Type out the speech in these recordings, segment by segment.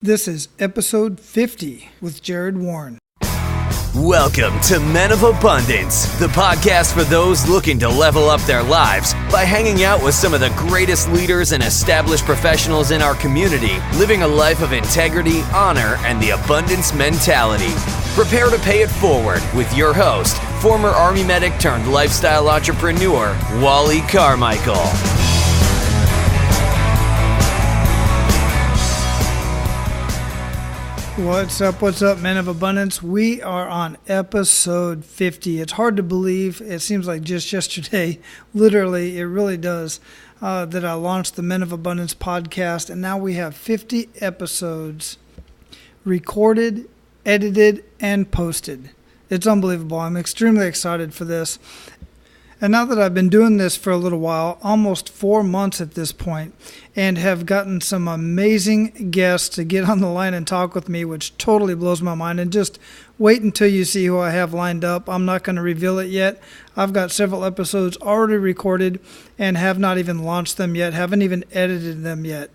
This is episode 50 with Jarrod Warren. Welcome to Men of Abundance, the podcast for those looking to level up their lives by hanging out with some of the greatest leaders and established professionals in our community, living a life of integrity, honor, and the abundance mentality. Prepare to pay it forward with your host, former Army medic turned lifestyle entrepreneur, Wally Carmichael. What's up, Men of Abundance? We are on episode 50. It's hard to believe. It seems like just yesterday, literally, it really does, that I launched the Men of Abundance podcast, and now we have 50 episodes recorded, edited, and posted. It's unbelievable. I'm extremely excited for this. And now that I've been doing this for a little while, almost 4 months at this point, and have gotten some amazing guests to get on the line and talk with me, which totally blows my mind. And just wait until you see who I have lined up. I'm not going to reveal it yet. I've got several episodes already recorded and have not even launched them yet, haven't even edited them yet.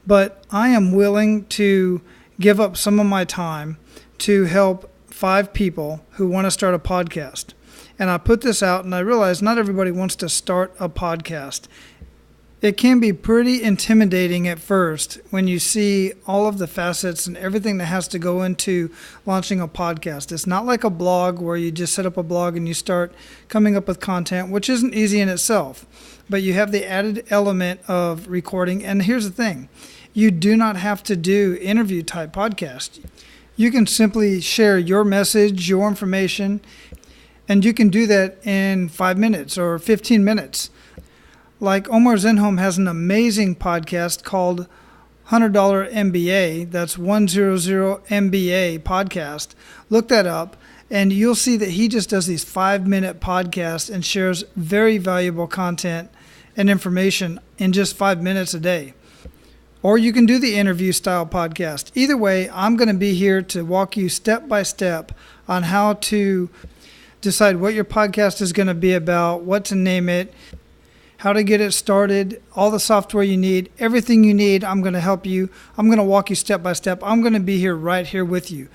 But I am willing to give up some of my time to help 5 people who want to start a podcast. And I put this out, and I realize not everybody wants to start a podcast. It can be pretty intimidating at first when you see all of the facets and everything that has to go into launching a podcast. It's not like a blog where you just set up a blog and you start coming up with content, which isn't easy in itself. But you have the added element of recording. And here's the thing. You do not have to do interview-type podcasts. You can simply share your message, your information, and you can do that in 5 minutes or 15 minutes. Like Omar Zenhom has an amazing podcast called $100 MBA. That's 100 MBA podcast. Look that up, and you'll see that he just does these 5-minute podcasts and shares very valuable content and information in just 5 minutes a day. Or you can do the interview style podcast. Either way, I'm going to be here to walk you step by step on how to decide what your podcast is going to be about, what to name it, how to get it started, all the software you need, everything you need. I'm going to help you. I'm going to walk you step by step. I'm going to be here right here with you.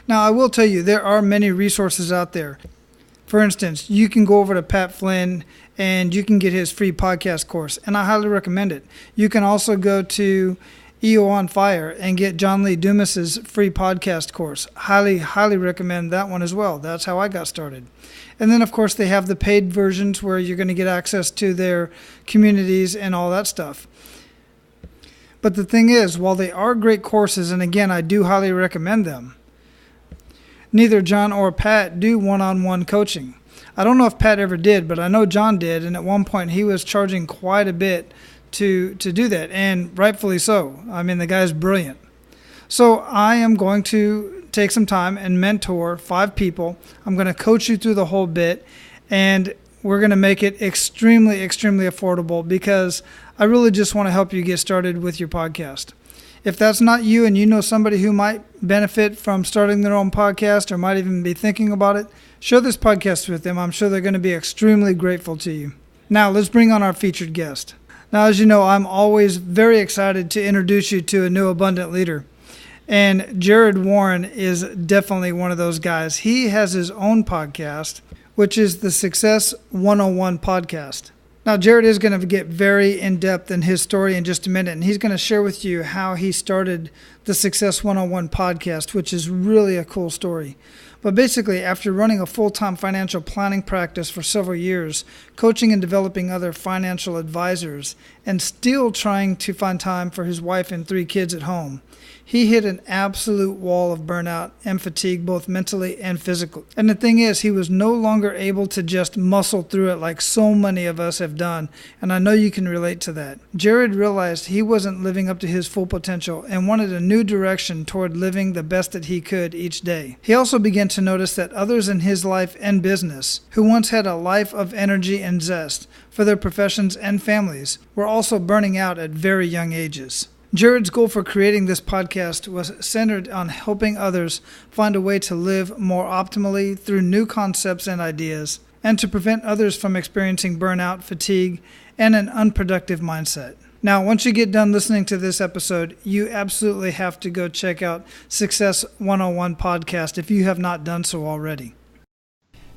Now, I will tell you, there are many resources out there. For instance, you can go over to Pat Flynn and you can get his free podcast course, and I highly recommend it. You can also go to EO on Fire and get John Lee Dumas's free podcast course. Highly recommend that one as well. That's how I got started. And then, of course, they have the paid versions where you're going to get access to their communities and all that stuff. But the thing is, while they are great courses, and again, I do highly recommend them, neither John or Pat do one-on-one coaching. I don't know if Pat ever did, but I know John did, and at one point he was charging quite a bit to do that, and rightfully so. I mean, the guy's brilliant. So I am going to take some time and mentor 5 people. I'm going to coach you through the whole bit, and we're going to make it extremely affordable because I really just want to help you get started with your podcast. If that's not you and you know somebody who might benefit from starting their own podcast or might even be thinking about it, share this podcast with them. I'm sure they're going to be extremely grateful to you. Now, let's bring on our featured guest. Now, as you know, I'm always very excited to introduce you to a new abundant leader. And Jarrod Warren is definitely one of those guys. He has his own podcast, which is the Success 101 podcast. Now, Jarrod is going to get very in-depth in his story in just a minute, and he's going to share with you how he started the Success 101 podcast, which is really a cool story. But basically, after running a full-time financial planning practice for several years, coaching and developing other financial advisors, and still trying to find time for his wife and 3 kids at home, he hit an absolute wall of burnout and fatigue, both mentally and physically. And the thing is, he was no longer able to just muscle through it like so many of us have done, and I know you can relate to that. Jarrod realized he wasn't living up to his full potential and wanted a new direction toward living the best that he could each day. He also began to notice that others in his life and business, who once had a life of energy and zest for their professions and families, were also burning out at very young ages. Jarrod's goal for creating this podcast was centered on helping others find a way to live more optimally through new concepts and ideas, and to prevent others from experiencing burnout, fatigue, and an unproductive mindset. Now, once you get done listening to this episode, you absolutely have to go check out Success 101 podcast if you have not done so already.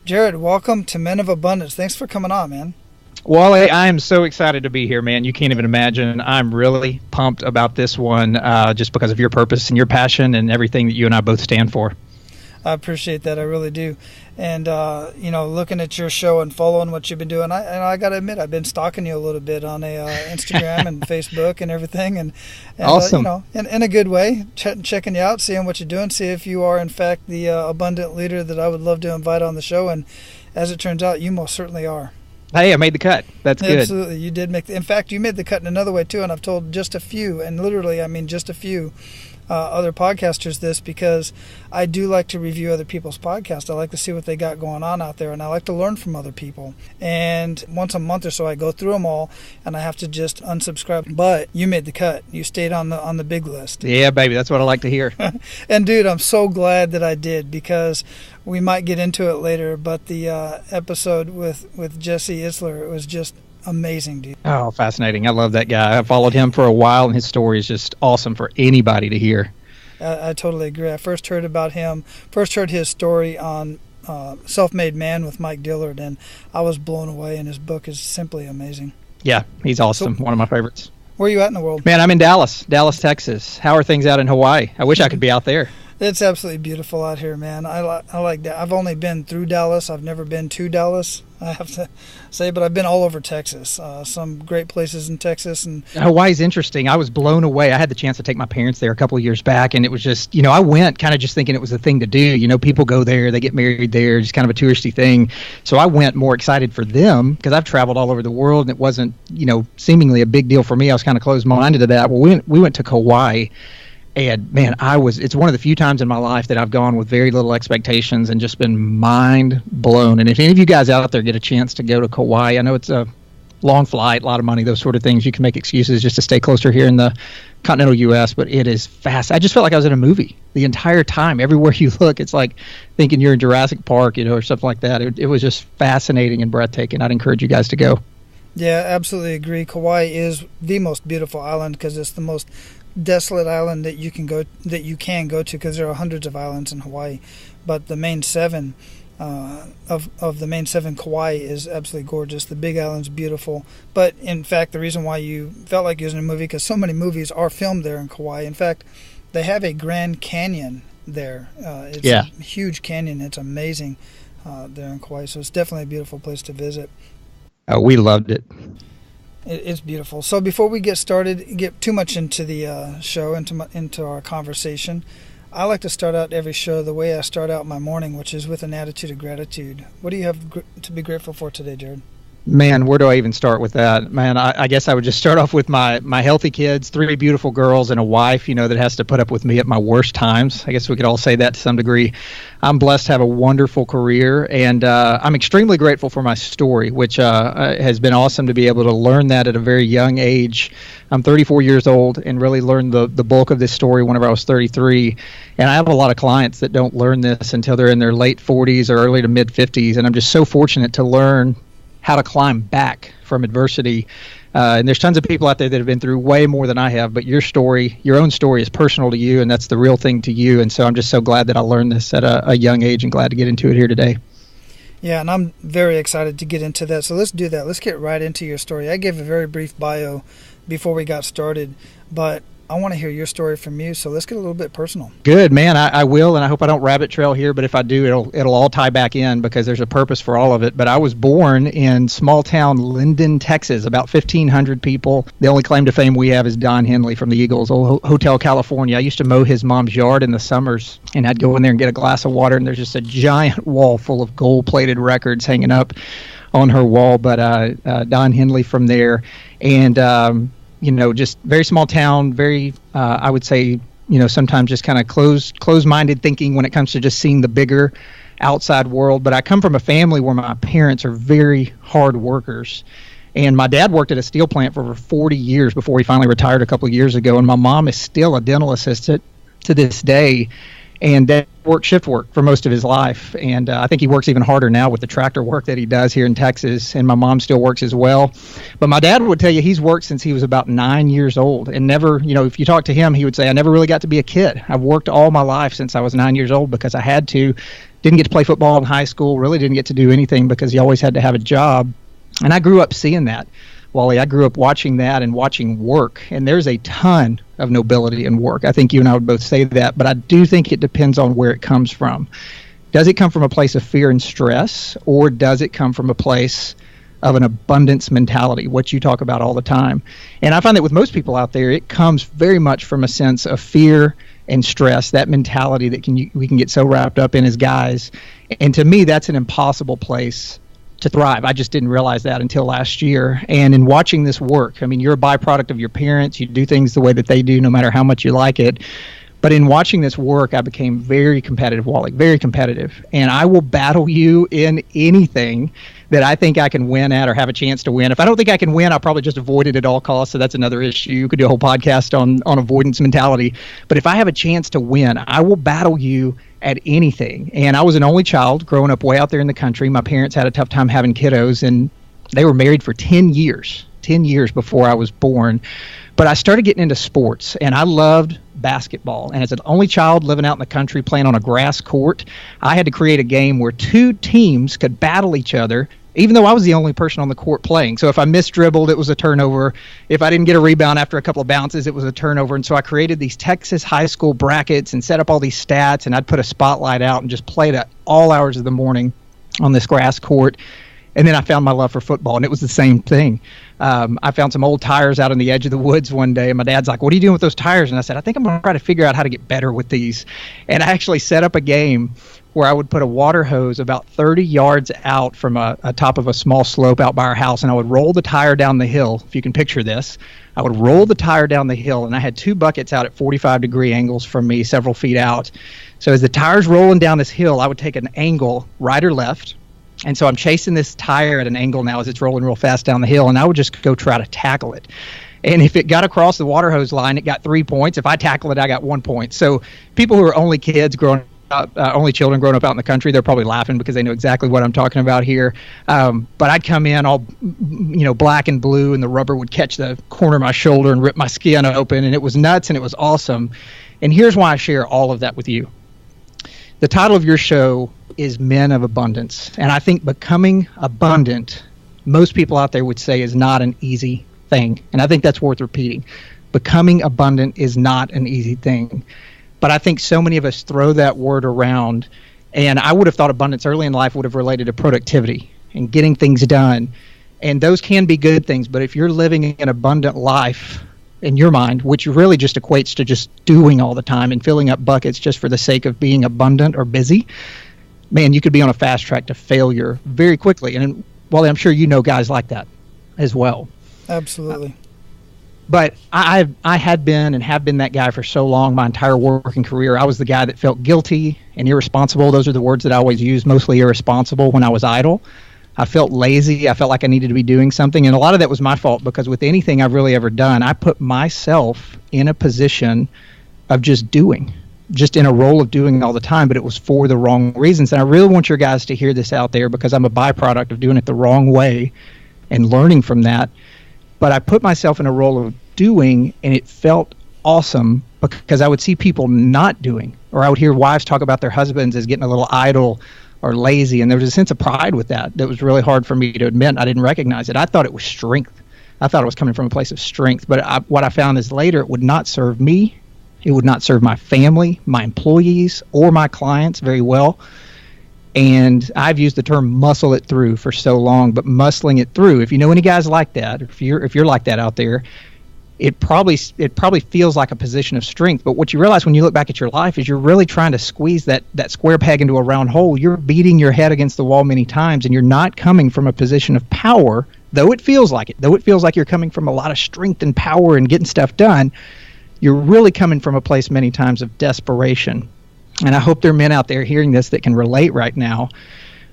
Jarrod, welcome to Men of Abundance. Thanks for coming on, man. Wally, I am so excited to be here, man. You can't even imagine. I'm really pumped about this one just because of your purpose and your passion and everything that you and I both stand for. I appreciate that. I really do. And, looking at your show and following what you've been doing, I got to admit, I've been stalking you a little bit on Instagram and Facebook and everything. And awesome. In a good way, checking you out, seeing what you're doing, see if you are, in fact, the abundant leader that I would love to invite on the show. And as it turns out, you most certainly are. Hey, I made the cut. That's good. Absolutely. You did in fact, you made the cut in another way, too. And I've told just a few, and literally, I mean just a few, other podcasters this, because I do like to review other people's podcasts. I like to see what they got going on out there, and I like to learn from other people. And once a month or so, I go through them all, and I have to just unsubscribe. But you made the cut. You stayed on the big list. Yeah, baby. That's what I like to hear. And, dude, I'm so glad that I did, because we might get into it later, but the episode with Jesse Isler, it was just amazing, dude. Oh, fascinating. I love that guy. I followed him for a while, and his story is just awesome for anybody to hear. I totally agree. I first heard his story on Self-Made Man with Mike Dillard, and I was blown away, and his book is simply amazing. Yeah, he's awesome. One of my favorites. Where are you at in the world? Man, I'm in Dallas, Texas. How are things out in Hawaii? I wish I could be out there. It's absolutely beautiful out here, man. I like that. I've only been through Dallas. I've never been to Dallas, I have to say, but I've been all over Texas. Some great places in Texas. And Hawaii's interesting. I was blown away. I had the chance to take my parents there a couple of years back, and it was just, I went kind of just thinking it was a thing to do. People go there, they get married there, just kind of a touristy thing. So I went more excited for them because I've traveled all over the world, and it wasn't, seemingly a big deal for me. I was kind of closed-minded to that. Well, we went to Kauai. And man, it's one of the few times in my life that I've gone with very little expectations and just been mind blown. And if any of you guys out there get a chance to go to Kauai, I know it's a long flight, a lot of money, those sort of things. You can make excuses just to stay closer here in the continental U.S., but it is fast. I just felt like I was in a movie the entire time. Everywhere you look, it's like thinking you're in Jurassic Park, or something like that. It was just fascinating and breathtaking. I'd encourage you guys to go. Yeah, absolutely agree. Kauai is the most beautiful island because it's the most desolate island that you can go to, because there are hundreds of islands in Hawaii, but the main seven of the main seven, Kauai is absolutely gorgeous. The Big Island's beautiful, but in fact the reason why you felt like you was in a movie, because so many movies are filmed there in Kauai. In fact, they have a Grand Canyon there. It's a huge canyon. It's amazing there in Kauai, so it's definitely a beautiful place to visit. We loved it. It's beautiful. So before we get too much into the show, into our conversation, I like to start out every show the way I start out my morning, which is with an attitude of gratitude. What do you have to be grateful for today, Jarrod? Man, where do I even start with that? Man, I guess I would just start off with my healthy kids, 3 beautiful girls, and a wife, that has to put up with me at my worst times. I guess we could all say that to some degree. I'm blessed to have a wonderful career, and I'm extremely grateful for my story, which has been awesome to be able to learn that at a very young age. I'm 34 years old and really learned the bulk of this story whenever I was 33. And I have a lot of clients that don't learn this until they're in their late 40s or early to mid 50s, and I'm just so fortunate to learn how to climb back from adversity. And there's tons of people out there that have been through way more than I have, but your own story is personal to you, and that's the real thing to you. And so I'm just so glad that I learned this at a young age, and glad to get into it here today. Yeah, and I'm very excited to get into that. So let's do that. Let's get right into your story. I gave a very brief bio before we got started, but I want to hear your story from you, so let's get a little bit personal. Good, man. I will, and I hope I don't rabbit trail here, but if I do, it'll all tie back in because there's a purpose for all of it. But I was born in small town Linden, Texas, about 1,500 people. The only claim to fame we have is Don Henley from the Eagles, old Hotel California. I used to mow his mom's yard in the summers, and I'd go in there and get a glass of water, and there's just a giant wall full of gold-plated records hanging up on her wall. But Don Henley from there, and just very small town, very, I would say, sometimes just kind of closed-minded thinking when it comes to just seeing the bigger outside world. But I come from a family where my parents are very hard workers. And my dad worked at a steel plant for over 40 years before he finally retired a couple of years ago. And my mom is still a dental assistant to this day. And Dad worked shift work for most of his life. And I think he works even harder now with the tractor work that he does here in Texas. And my mom still works as well. But my dad would tell you he's worked since he was about 9 years old. And never, if you talk to him, he would say, I never really got to be a kid. I've worked all my life since I was 9 years old because I had to. Didn't get to play football in high school. Really didn't get to do anything because he always had to have a job. And I grew up seeing that. Wally, I grew up watching that and watching work, and there's a ton of nobility in work. I think you and I would both say that, but I do think it depends on where it comes from. Does it come from a place of fear and stress, or does it come from a place of an abundance mentality, what you talk about all the time? And I find that with most people out there, it comes very much from a sense of fear and stress, that mentality that we can get so wrapped up in as guys. And to me, that's an impossible place to thrive. I just didn't realize that until last year. And in watching this work, I mean, you're a byproduct of your parents. You do things the way that they do, no matter how much you like it. But in watching this work, I became very competitive, Wally, very competitive. And I will battle you in anything that I think I can win at or have a chance to win. If I don't think I can win, I'll probably just avoid it at all costs. So that's another issue. You could do a whole podcast on avoidance mentality. But if I have a chance to win, I will battle you at anything. And I was an only child growing up way out there in the country. My parents had a tough time having kiddos, and they were married for 10 years before I was born. But I started getting into sports, and I loved basketball. And as an only child living out in the country playing on a grass court, I had to create a game where two teams could battle each other, even though I was the only person on the court playing. So if I misdribbled, it was a turnover. If I didn't get a rebound after a couple of bounces, it was a turnover. And so I created these Texas high school brackets and set up all these stats, and I'd put a spotlight out and just played at all hours of the morning on this grass court. And then I found my love for football, and it was the same thing. I found some old tires out on the edge of the woods one day, and my dad's like, what are you doing with those tires? And I said, I think I'm going to try to figure out how to get better with these. And I actually set up a game where I would put a water hose about 30 yards out from a top of a small slope out by our house, and I would roll the tire down the hill, if you can picture this. I would roll the tire down the hill, and I had two buckets out at 45-degree angles from me, several feet out. So as the tire's rolling down this hill, I would take an angle, right or left. And so I'm chasing this tire at an angle now as it's rolling real fast down the hill, and I would just go try to tackle it. And if it got across the water hose line, it got 3 points. If I tackle it, I got 1 point. So people who are only kids growing up, only children growing up out in the country, they're probably laughing because they know exactly what I'm talking about here. But I'd come in all, black and blue, and the rubber would catch the corner of my shoulder and rip my skin open, and it was nuts and it was awesome. And here's why I share all of that with you. The title of your show is Men of Abundance. And I think becoming abundant, most people out there would say, is not an easy thing. And I think that's worth repeating. Becoming abundant is not an easy thing. But I think so many of us throw that word around. And I would have thought abundance early in life would have related to productivity and getting things done. And those can be good things. But if you're living an abundant life in your mind, which really just equates to just doing all the time and filling up buckets just for the sake of being abundant or busy, man, you could be on a fast track to failure very quickly. And Wally, I'm sure you know guys like that as well. Absolutely. But I had been and have been that guy for so long, my entire working career. I was the guy that felt guilty and irresponsible. Those are the words that I always use, mostly irresponsible when I was idle. I felt lazy. I felt like I needed to be doing something. And a lot of that was my fault, because with anything I've really ever done, I put myself in a position of just doing, just in a role of doing all the time, but it was for the wrong reasons. And I really want your guys to hear this out there, because I'm a byproduct of doing it the wrong way and learning from that. But I put myself in a role of doing, and it felt awesome because I would see people not doing, or I would hear wives talk about their husbands as getting a little idle or lazy, and there was a sense of pride with that was really hard for me to admit. I didn't recognize it. I thought it was strength. I thought it was coming from a place of strength, but what I found is later it would not serve me. It would not serve my family, my employees, or my clients very well. And I've used the term muscle it through for so long, but muscling it through, if you know any guys like that, if you're like that out there, it probably feels like a position of strength. But what you realize when you look back at your life is you're really trying to squeeze that square peg into a round hole. You're beating your head against the wall many times, and you're not coming from a position of power, though it feels like it. Though it feels like you're coming from a lot of strength and power and getting stuff done, you're really coming from a place many times of desperation. And I hope there are men out there hearing this that can relate right now,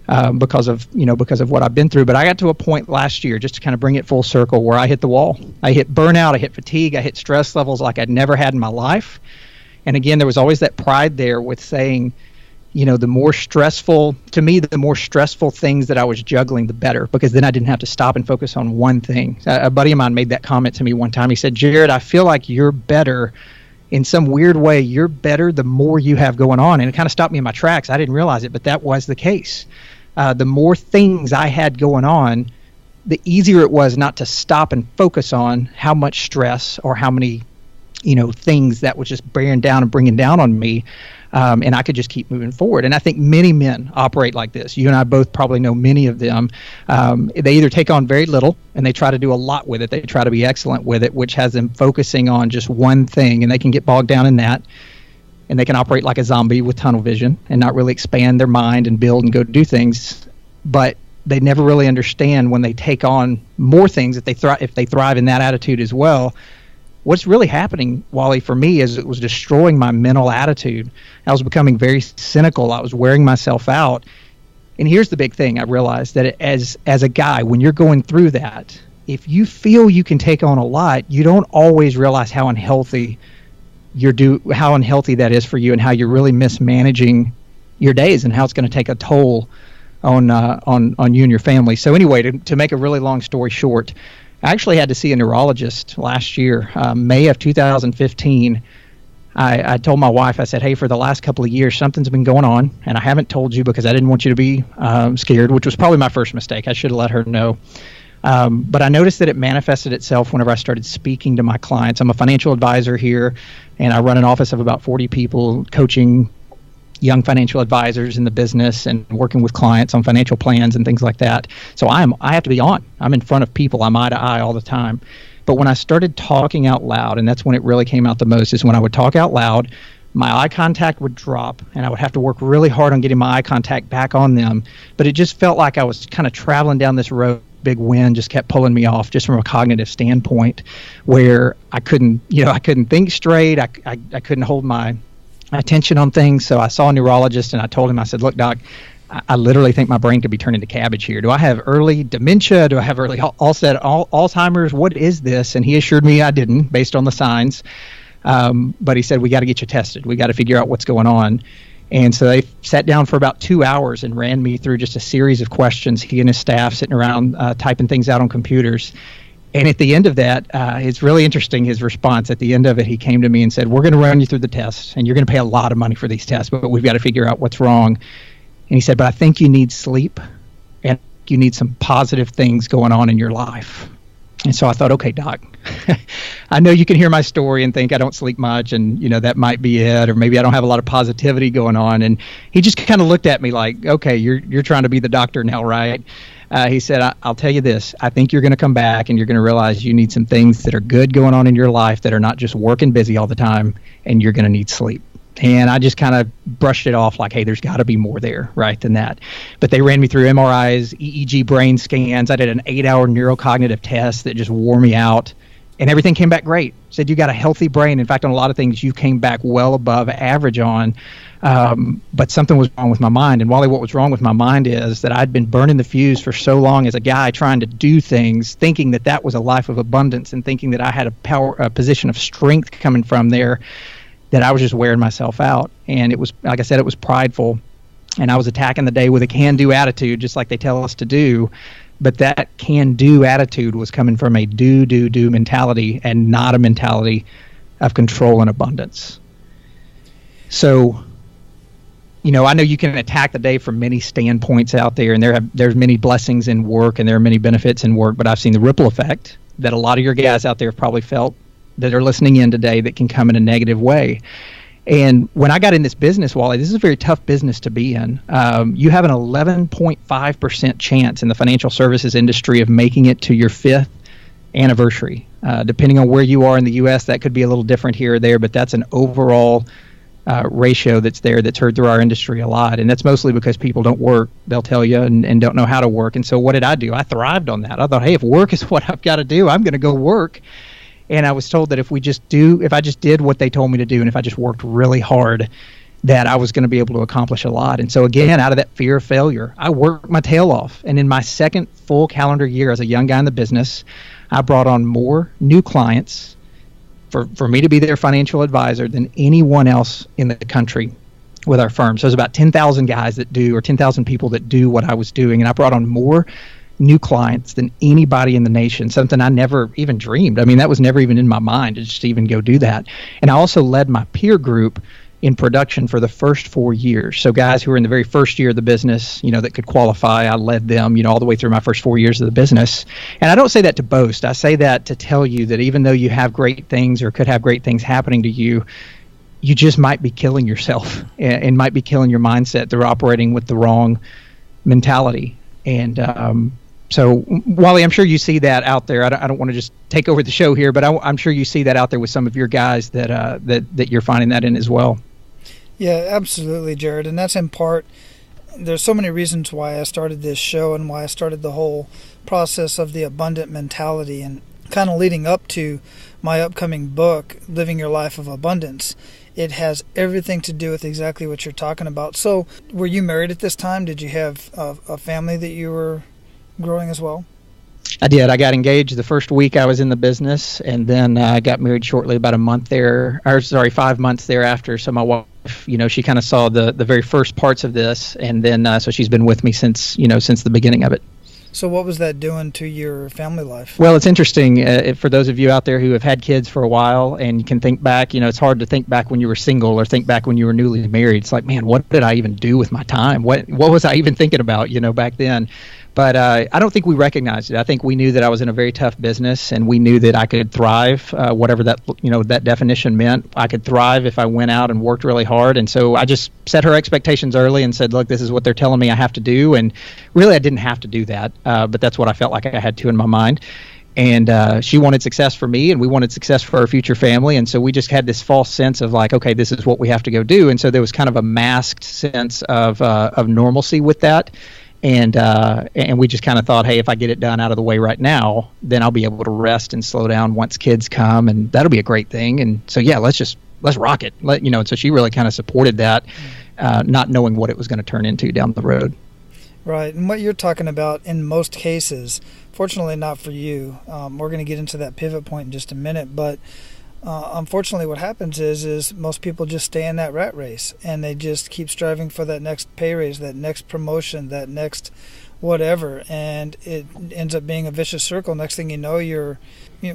because of what I've been through. But I got to a point last year, just to kind of bring it full circle, where I hit the wall. I hit burnout, I hit fatigue, I hit stress levels like I'd never had in my life. And again, there was always that pride there with saying, the more stressful things that I was juggling, the better, because then I didn't have to stop and focus on one thing. A buddy of mine made that comment to me one time. He said, Jarrod, I feel like you're better in some weird way. You're better the more you have going on. And it kind of stopped me in my tracks. I didn't realize it, but that was the case. The more things I had going on, the easier it was not to stop and focus on how much stress or how many, things that was just bearing down and bringing down on me. And I could just keep moving forward. And I think many men operate like this. You and I both probably know many of them. They either take on very little and they try to do a lot with it. They try to be excellent with it, which has them focusing on just one thing, and they can get bogged down in that. And they can operate like a zombie with tunnel vision and not really expand their mind and build and go do things. But they never really understand when they take on more things, if they thrive in that attitude as well. What's really happening, Wally, for me is it was destroying my mental attitude. I was becoming very cynical. I was wearing myself out. And here's the big thing I realized, that as a guy, when you're going through that, if you feel you can take on a lot, you don't always realize how unhealthy that is for you, and how you're really mismanaging your days, and how it's going to take a toll on you and your family. So anyway, to make a really long story short, I actually had to see a neurologist last year, May of 2015. I told my wife, I said, hey, for the last couple of years, something's been going on, and I haven't told you because I didn't want you to be scared, which was probably my first mistake. I should have let her know. But I noticed that it manifested itself whenever I started speaking to my clients. I'm a financial advisor here, and I run an office of about 40 people, coaching young financial advisors in the business and working with clients on financial plans and things like that. So I have to be on. I'm in front of people. I'm eye to eye all the time. But when I started talking out loud, and that's when it really came out the most, is when I would talk out loud, my eye contact would drop, and I would have to work really hard on getting my eye contact back on them. But it just felt like I was kind of traveling down this road. Big wind just kept pulling me off, just from a cognitive standpoint, where I couldn't think straight. I couldn't hold my attention on things. So I saw a neurologist, and I told him, I said, look, doc, I literally think my brain could be turned into cabbage here. Do I have early dementia? Do I have early Alzheimer's? What is this? And he assured me I didn't, based on the signs. But he said, we got to get you tested. We got to figure out what's going on. And so they sat down for about 2 hours and ran me through just a series of questions, he and his staff sitting around typing things out on computers. And at the end of that, it's really interesting, his response. At the end of it, he came to me and said, we're going to run you through the tests, and you're going to pay a lot of money for these tests, but we've got to figure out what's wrong. And he said, but I think you need sleep, and you need some positive things going on in your life. And so I thought, okay, doc, I know you can hear my story and think I don't sleep much, and that might be it, or maybe I don't have a lot of positivity going on. And he just kind of looked at me like, okay, you're trying to be the doctor now, right? He said, I'll tell you this, I think you're going to come back and you're going to realize you need some things that are good going on in your life that are not just working busy all the time, and you're going to need sleep. And I just kind of brushed it off like, hey, there's got to be more there, right, than that. But they ran me through MRIs, EEG brain scans. I did an 8-hour neurocognitive test that just wore me out. And everything came back great. Said you got a healthy brain. In fact, on a lot of things, you came back well above average on. But something was wrong with my mind. And Wally, what was wrong with my mind is that I'd been burning the fuse for so long as a guy trying to do things, thinking that that was a life of abundance, and thinking that I had a position of strength coming from there, that I was just wearing myself out. And it was, like I said, it was prideful. And I was attacking the day with a can-do attitude, just like they tell us to do. But that can-do attitude was coming from a do mentality, and not a mentality of control and abundance. So, I know you can attack the day from many standpoints out there, and there's many blessings in work, and there are many benefits in work, but I've seen the ripple effect that a lot of your guys out there have probably felt, that are listening in today, that can come in a negative way. And when I got in this business, Wally, this is a very tough business to be in. You have an 11.5% chance in the financial services industry of making it to your 5th anniversary. Depending on where you are in the U.S., that could be a little different here or there, but that's an overall ratio that's heard through our industry a lot. And that's mostly because people don't work, they'll tell you, and don't know how to work. And so what did I do? I thrived on that. I thought, hey, if work is what I've got to do, I'm going to go work. And I was told that if I just did what they told me to do, and if I just worked really hard, that I was going to be able to accomplish a lot. And so again, out of that fear of failure, I worked my tail off. And in my second full calendar year as a young guy in the business, I brought on more new clients for me to be their financial advisor than anyone else in the country with our firm. So there's about 10,000 guys that do, or 10,000 people that do what I was doing. And I brought on more new clients than anybody in the nation, something I never even dreamed. I mean, that was never even in my mind to just even go do that. And I also led my peer group in production for the first 4 years. So guys who were in the very first year of the business, that could qualify, I led them, all the way through my first 4 years of the business. And I don't say that to boast. I say that to tell you that even though you have great things or could have great things happening to you, you just might be killing yourself and might be killing your mindset through operating with the wrong mentality. And so, Wally, I'm sure you see that out there. I don't want to just take over the show here, but I'm sure you see that out there with some of your guys that you're finding that in as well. Yeah, absolutely, Jarrod. And that's in part, there's so many reasons why I started this show and why I started the whole process of the abundant mentality, and kind of leading up to my upcoming book, Living Your Life of Abundance. It has everything to do with exactly what you're talking about. So were you married at this time? Did you have a family that you were growing as well? I did. I got engaged the first week I was in the business, and then I got married shortly about 5 months thereafter. So my wife, she kind of saw the very first parts of this, and then so she's been with me since the beginning of it. So what was that doing to your family life? Well, it's interesting for those of you out there who have had kids for a while and you can think back, it's hard to think back when you were single or think back when you were newly married. It's like, man, what did I even do with my time? What was I even thinking about, back then? But I don't think we recognized it. I think we knew that I was in a very tough business, and we knew that I could thrive, whatever that that definition meant. I could thrive if I went out and worked really hard. And so I just set her expectations early and said, look, this is what they're telling me I have to do. And really, I didn't have to do that, but that's what I felt like I had to in my mind. And she wanted success for me, and we wanted success for our future family. And so we just had this false sense of like, okay, this is what we have to go do. And so there was kind of a masked sense of normalcy with that. And we just kind of thought, hey, if I get it done out of the way right now, then I'll be able to rest and slow down once kids come, and that'll be a great thing. And so, yeah, let's rock it. And so she really kind of supported that, not knowing what it was going to turn into down the road. Right. And what you're talking about in most cases, fortunately not for you, we're going to get into that pivot point in just a minute, but unfortunately what happens is most people just stay in that rat race, and they just keep striving for that next pay raise, that next promotion, that next whatever, and it ends up being a vicious circle. Next thing you know, you're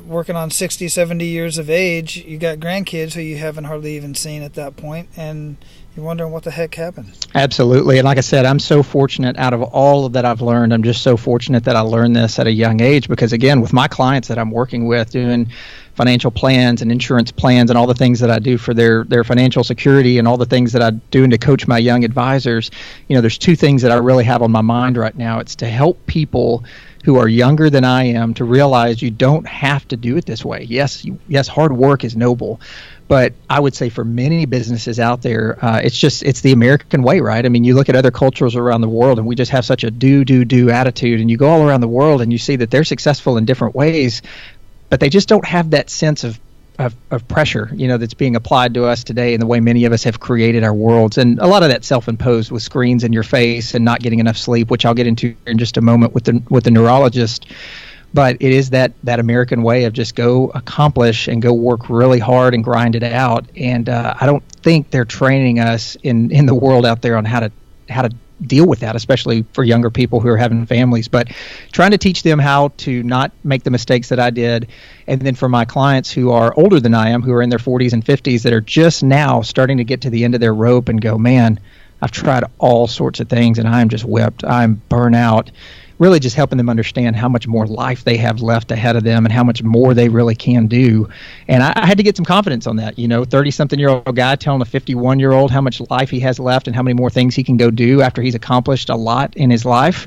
working on 60, 70 years of age, you got grandkids who you haven't hardly even seen at that point, and you're wondering what the heck happened. Absolutely. And like I said, I'm so fortunate. Out of all of that I've learned, I'm just so fortunate that I learned this at a young age, because again, with my clients that I'm working with, doing financial plans and insurance plans and all the things that I do for their financial security and all the things that I'm doing to coach my young advisors, there's two things that I really have on my mind right now. It's to help people who are younger than I am to realize you don't have to do it this way. Yes, hard work is noble, but I would say for many businesses out there, it's the American way, right? I mean, you look at other cultures around the world, and we just have such a do attitude, and you go all around the world and you see that they're successful in different ways, but they just don't have that sense of pressure, that's being applied to us today in the way many of us have created our worlds. And a lot of that self-imposed with screens in your face and not getting enough sleep, which I'll get into in just a moment with the neurologist. But it is that American way of just go accomplish and go work really hard and grind it out. And I don't think they're training us in the world out there on how to deal with that, especially for younger people who are having families, but trying to teach them how to not make the mistakes that I did. And then for my clients who are older than I am, who are in their 40s and 50s, that are just now starting to get to the end of their rope and go, man, I've tried all sorts of things and I'm just whipped. I'm burnout. Really just helping them understand how much more life they have left ahead of them and how much more they really can do. And I had to get some confidence on that. 30-something-year-old guy telling a 51-year-old how much life he has left and how many more things he can go do after he's accomplished a lot in his life.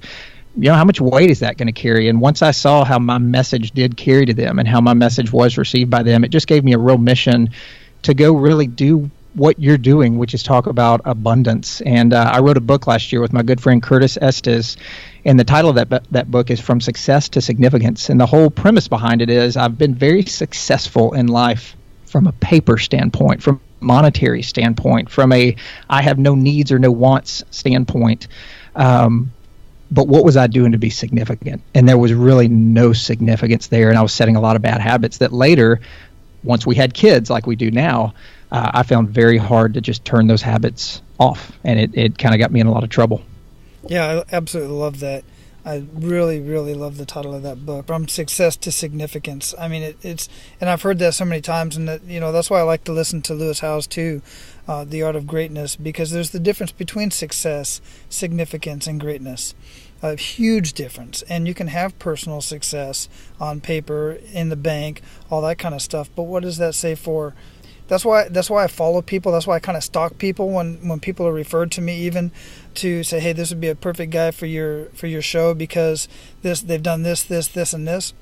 How much weight is that going to carry? And once I saw how my message did carry to them and how my message was received by them, it just gave me a real mission to go really do what you're doing, which is talk about abundance. And I wrote a book last year with my good friend Curtis Estes, and the title of that book is From Success to Significance. And the whole premise behind it is I've been very successful in life from a paper standpoint, from a monetary standpoint, from a I have no needs or no wants standpoint. But what was I doing to be significant? And there was really no significance there. And I was setting a lot of bad habits that later once we had kids like we do now, I found very hard to just turn those habits off, and it kind of got me in a lot of trouble. Yeah, I absolutely love that. I really, really love the title of that book, From Success to Significance. I mean, it's, and I've heard that so many times, and that, that's why I like to listen to Lewis Howes too, The Art of Greatness, because there's the difference between success, significance, and greatness. A huge difference. And you can have personal success on paper, in the bank, all that kind of stuff. But what does that say for? That's why I follow people. That's why I kind of stalk people when people are referred to me, even to say, hey, this would be a perfect guy for your show because they've done this, and this.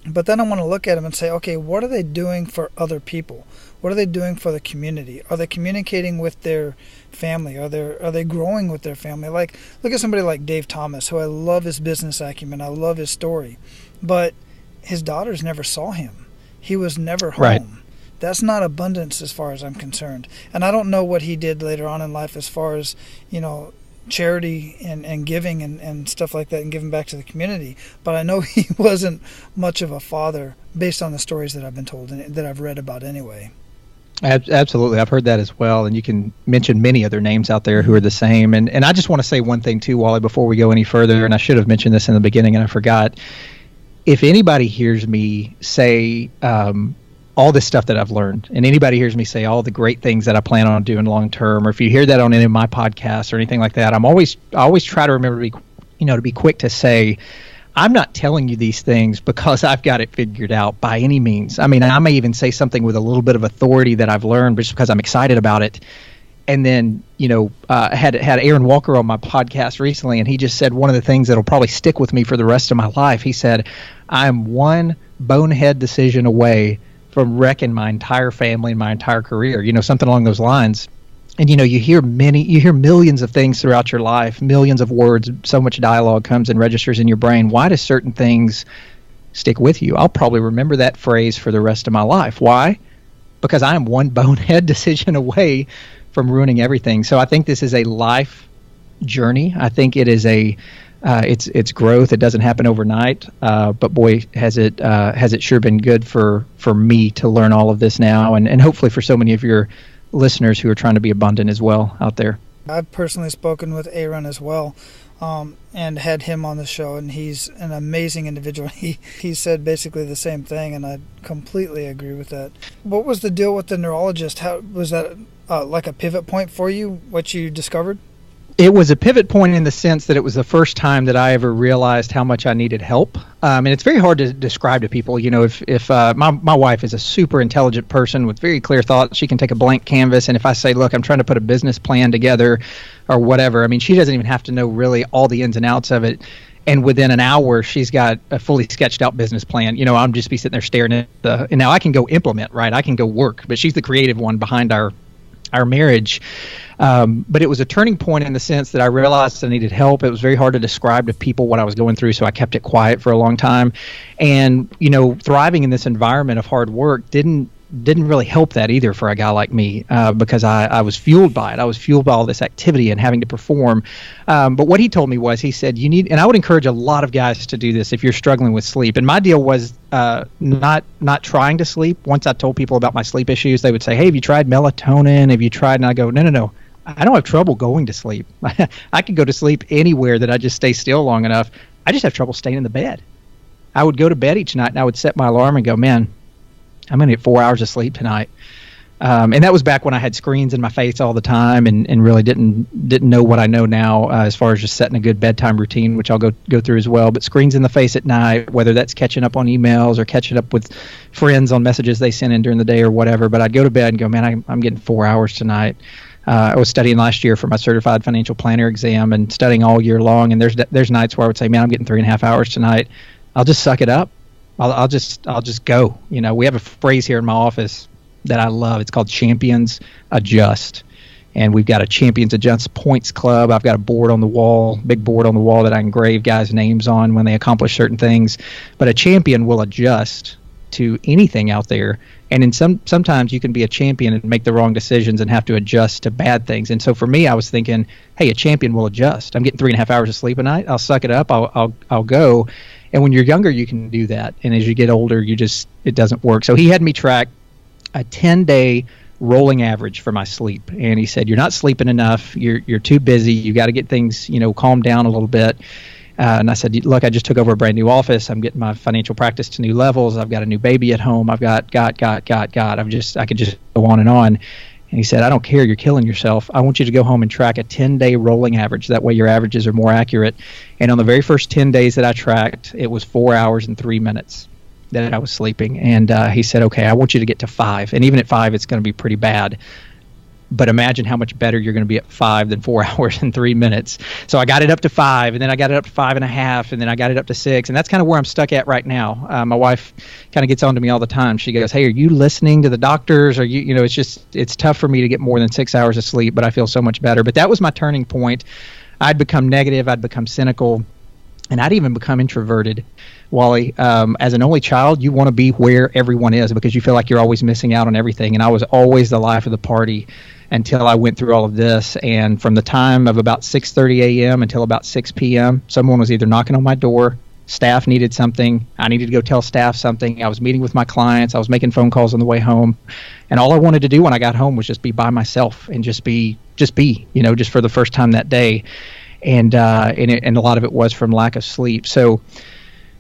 But then I want to look at them and say, okay, what are they doing for other people? What are they doing for the community? Are they communicating with their family? Are they growing with their family? Like, look at somebody like Dave Thomas, who I love his business acumen. I love his story. But his daughters never saw him. He was never home. Right. That's not abundance as far as I'm concerned. And I don't know what he did later on in life as far as, charity and giving and stuff like that and giving back to the community. But I know he wasn't much of a father based on the stories that I've been told and that I've read about anyway. Absolutely. I've heard that as well. And you can mention many other names out there who are the same. And I just want to say one thing too, Wally, before we go any further, and I should have mentioned this in the beginning and I forgot. If anybody hears me say, all this stuff that I've learned, and anybody hears me say all the great things that I plan on doing long term, or if you hear that on any of my podcasts or anything like that, I always try to remember to be quick to say, I'm not telling you these things because I've got it figured out by any means. I mean, I may even say something with a little bit of authority that I've learned just because I'm excited about it. And then, I had Aaron Walker on my podcast recently, and he just said one of the things that'll probably stick with me for the rest of my life. He said, I'm one bonehead decision away from wrecking my entire family and my entire career, something along those lines. And, you hear millions of things throughout your life, millions of words, so much dialogue comes and registers in your brain. Why do certain things stick with you? I'll probably remember that phrase for the rest of my life. Why? Because I am one bonehead decision away from ruining everything. So I think this is a life journey. I think it is it's growth. It doesn't happen overnight, but boy, has it sure been good for me to learn all of this now, and hopefully for so many of your listeners who are trying to be abundant as well out there. I've personally spoken with Aaron as well, and had him on the show, and he's an amazing individual. He said basically the same thing, and I completely agree with that. What was the deal with the neurologist? How was that like a pivot point for you, what you discovered? It was a pivot point in the sense that it was the first time that I ever realized how much I needed help. And it's very hard to describe to people. If my wife is a super intelligent person with very clear thoughts, she can take a blank canvas. And if I say, look, I'm trying to put a business plan together or whatever, I mean, she doesn't even have to know really all the ins and outs of it. And within an hour, she's got a fully sketched out business plan. I'm just be sitting there staring at and now I can go implement, right? I can go work, but she's the creative one behind our marriage. But it was a turning point in the sense that I realized I needed help. It was very hard to describe to people what I was going through, so I kept it quiet for a long time. And, thriving in this environment of hard work didn't really help that either for a guy like me, because I was fueled by it. I was fueled by all this activity and having to perform. But what he told me was, he said, and I would encourage a lot of guys to do this if you're struggling with sleep. And my deal was not trying to sleep. Once I told people about my sleep issues, they would say, hey, have you tried melatonin? Have you tried? And I go, no. I don't have trouble going to sleep. I can go to sleep anywhere that I just stay still long enough. I just have trouble staying in the bed. I would go to bed each night and I would set my alarm and go, man, I'm going to get 4 hours of sleep tonight. And that was back when I had screens in my face all the time and really didn't know what I know now, as far as just setting a good bedtime routine, which I'll go through as well. But screens in the face at night, whether that's catching up on emails or catching up with friends on messages they sent in during the day or whatever. But I'd go to bed and go, man, I'm getting 4 hours tonight. I was studying last year for my certified financial planner exam and studying all year long. And there's nights where I would say, man, I'm getting 3.5 hours tonight. I'll just suck it up. I'll just go. We have a phrase here in my office that I love. It's called Champions Adjust. And we've got a Champions Adjust points club. I've got a board on the wall, big board on the wall that I engrave guys' names on when they accomplish certain things. But a champion will adjust to anything out there. And sometimes you can be a champion and make the wrong decisions and have to adjust to bad things. And so for me, I was thinking, hey, a champion will adjust. I'm getting 3.5 hours of sleep a night. I'll suck it up. I'll go. And when you're younger, you can do that. And as you get older, it doesn't work. So he had me track a 10-day rolling average for my sleep. And he said, you're not sleeping enough. You're too busy. You got to get things, calmed down a little bit. And I said, look, I just took over a brand new office. I'm getting my financial practice to new levels. I've got a new baby at home. I've got. I could just go on. And he said, I don't care. You're killing yourself. I want you to go home and track a 10-day rolling average. That way your averages are more accurate. And on the very first 10 days that I tracked, it was 4 hours and 3 minutes that I was sleeping. And he said, okay, I want you to get to 5. And even at 5, it's going to be pretty bad. But imagine how much better you're going to be at 5 than 4 hours and 3 minutes. So I got it up to 5, and then I got it up to 5.5, and then I got it up to 6. And that's kind of where I'm stuck at right now. My wife kind of gets on to me all the time. She goes, hey, are you listening to the doctors? Or it's tough for me to get more than 6 hours of sleep, but I feel so much better. But that was my turning point. I'd become negative. I'd become cynical. And I'd even become introverted. Wally, as an only child, you want to be where everyone is because you feel like you're always missing out on everything. And I was always the life of the party until I went through all of this. And from the time of about 6:30 a.m. until about 6 p.m., someone was either knocking on my door, staff needed something, I needed to go tell staff something, I was meeting with my clients, I was making phone calls on the way home. And all I wanted to do when I got home was just be by myself and just be, just for the first time that day. And a lot of it was from lack of sleep. So,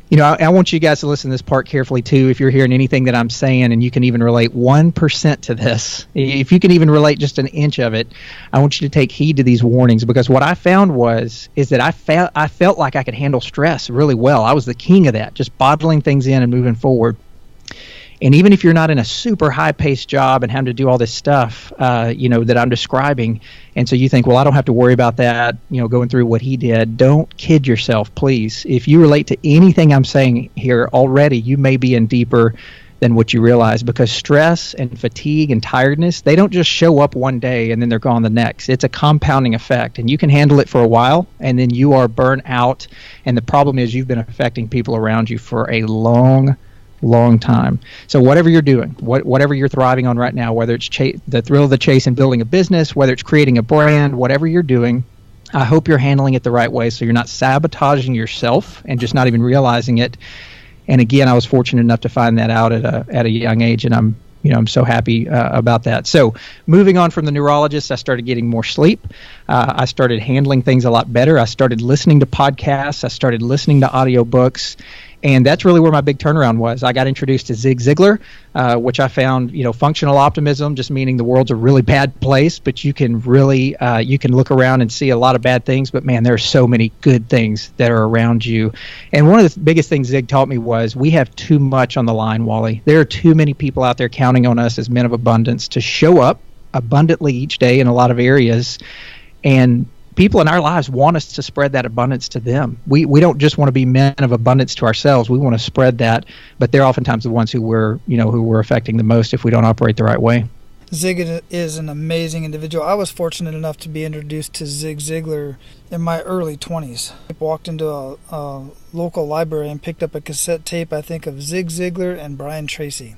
I want you guys to listen to this part carefully too. If you're hearing anything that I'm saying and you can even relate 1% to this, if you can even relate just an inch of it, I want you to take heed to these warnings, because what I found is that I felt like I could handle stress really well. I was the king of that, just bottling things in and moving forward. And even if you're not in a super high-paced job and having to do all this stuff, that I'm describing, and so you think, well, I don't have to worry about that, going through what he did, don't kid yourself, please. If you relate to anything I'm saying here already, you may be in deeper than what you realize, because stress and fatigue and tiredness, they don't just show up one day and then they're gone the next. It's a compounding effect, and you can handle it for a while, and then you are burnt out, and the problem is you've been affecting people around you for a long time. So whatever you're doing, whatever you're thriving on right now, whether it's the thrill of the chase and building a business, whether it's creating a brand, whatever you're doing, I hope you're handling it the right way so you're not sabotaging yourself and just not even realizing it. And again, I was fortunate enough to find that out at a young age, and I'm so happy about that. So moving on from the neurologist, I started getting more sleep. I started handling things a lot better. I started listening to podcasts. I started listening to audiobooks. And that's really where my big turnaround was. I got introduced to Zig Ziglar, which I found, functional optimism, just meaning the world's a really bad place, but you can really, you can look around and see a lot of bad things, but man, there are so many good things that are around you. And one of the biggest things Zig taught me was we have too much on the line, Wally. There are too many people out there counting on us as men of abundance to show up abundantly each day in a lot of areas. And people in our lives want us to spread that abundance to them. We don't just want to be men of abundance to ourselves. We want to spread that, but they're oftentimes the ones who we're affecting the most if we don't operate the right way. Zig is an amazing individual. I was fortunate enough to be introduced to Zig Ziglar in my early 20s. I walked into a local library and picked up a cassette tape, I think, of Zig Ziglar and Brian Tracy,